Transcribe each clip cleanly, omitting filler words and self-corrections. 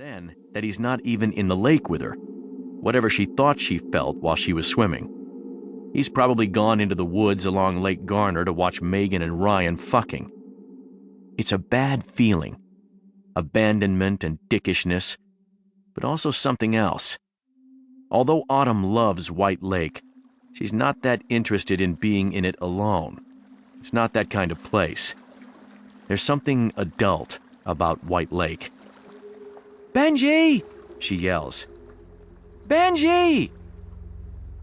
then that he's not even in the lake with her, whatever she thought she felt while she was swimming. He's probably gone into the woods along Lake Garner to watch Megan and Ryan fucking. It's a bad feeling. Abandonment and dickishness, but also something else. Although Autumn loves White Lake, she's not that interested in being in it alone. It's not that kind of place. There's something adult about White Lake. "Benji!" she yells. "Benji!"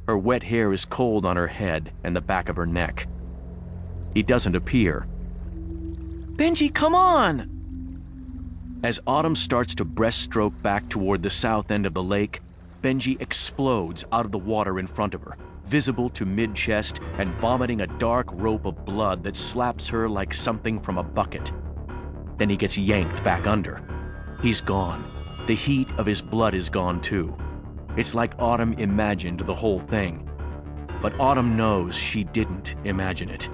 Her wet hair is cold on her head and the back of her neck. He doesn't appear. "Benji, come on!" As Autumn starts to breaststroke back toward the south end of the lake, Benji explodes out of the water in front of her, visible to mid-chest and vomiting a dark rope of blood that slaps her like something from a bucket. Then he gets yanked back under. He's gone. The heat of his blood is gone too. It's like Autumn imagined the whole thing. But Autumn knows she didn't imagine it.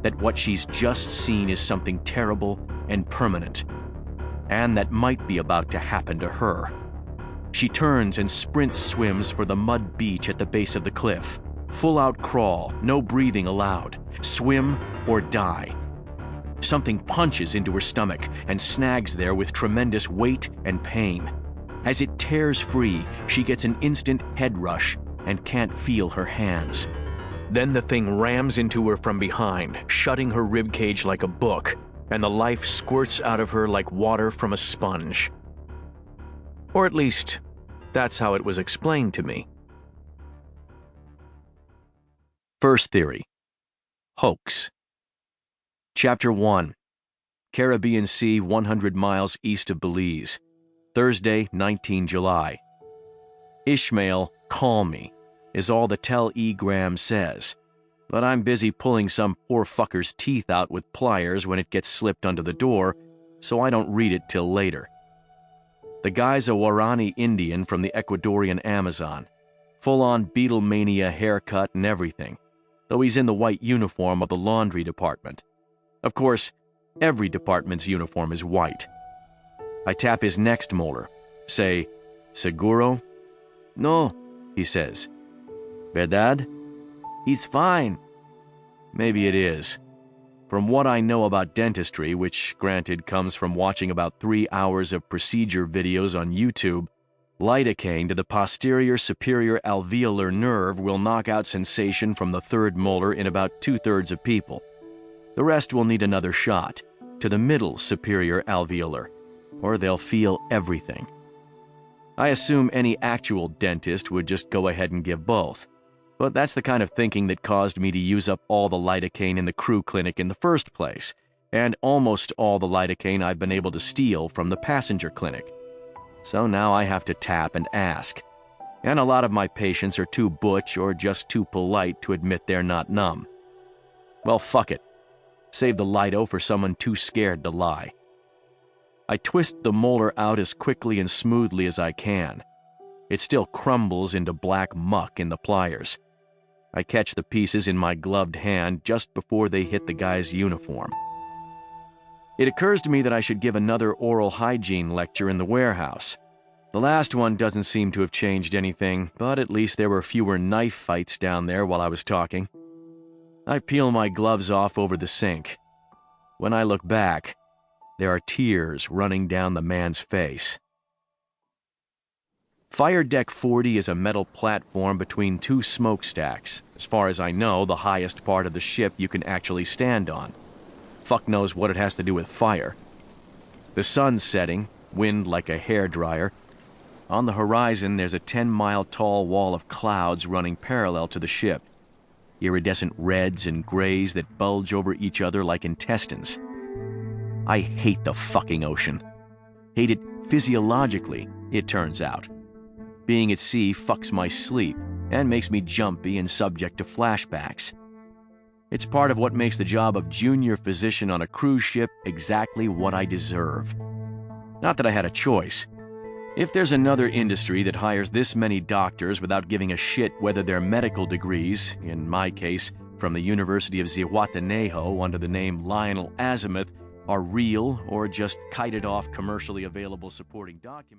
That what she's just seen is something terrible and permanent. And that might be about to happen to her. She turns and sprint swims for the mud beach at the base of the cliff. Full-out crawl, no breathing allowed. Swim or die. Something punches into her stomach and snags there with tremendous weight and pain. As it tears free, she gets an instant head rush and can't feel her hands. Then the thing rams into her from behind, shutting her ribcage like a book, and the life squirts out of her like water from a sponge. Or at least, that's how it was explained to me. First theory. Hoax. Chapter 1. Caribbean Sea 100 miles east of Belize. Thursday, 19 July. Ishmael, call me, is all the telegram says. But I'm busy pulling some poor fucker's teeth out with pliers when it gets slipped under the door, so I don't read it till later. The guy's a Warani Indian from the Ecuadorian Amazon. Full-on Beatlemania haircut and everything, though he's in the white uniform of the laundry department. Of course, every department's uniform is white. I tap his next molar. Say, "Seguro?" "No," he says. "Verdad?" "He's fine." Maybe it is. From what I know about dentistry, which granted comes from watching about 3 hours of procedure videos on YouTube, lidocaine to the posterior superior alveolar nerve will knock out sensation from the third molar in about 2/3 of people. The rest will need another shot, to the middle superior alveolar, or they'll feel everything. I assume any actual dentist would just go ahead and give both. But that's the kind of thinking that caused me to use up all the lidocaine in the crew clinic in the first place, and almost all the lidocaine I've been able to steal from the passenger clinic. So now I have to tap and ask. And a lot of my patients are too butch or just too polite to admit they're not numb. Well, fuck it. Save the lido for someone too scared to lie. I twist the molar out as quickly and smoothly as I can. It still crumbles into black muck in the pliers. I catch the pieces in my gloved hand just before they hit the guy's uniform. It occurs to me that I should give another oral hygiene lecture in the warehouse. The last one doesn't seem to have changed anything, but at least there were fewer knife fights down there while I was talking. I peel my gloves off over the sink. When I look back, there are tears running down the man's face. Fire Deck 40 is a metal platform between two smokestacks, as far as I know, the highest part of the ship you can actually stand on. Fuck knows what it has to do with fire. The sun's setting, wind like a hairdryer. On the horizon, there's a 10-mile tall wall of clouds running parallel to the ship. Iridescent reds and grays that bulge over each other like intestines. I hate the fucking ocean. Hate it physiologically, it turns out. Being at sea fucks my sleep and makes me jumpy and subject to flashbacks. It's part of what makes the job of junior physician on a cruise ship exactly what I deserve. Not that I had a choice. If there's another industry that hires this many doctors without giving a shit whether their medical degrees, in my case, from the University of Zihuatanejo under the name Lionel Azimuth, are real or just kited off commercially available supporting documents,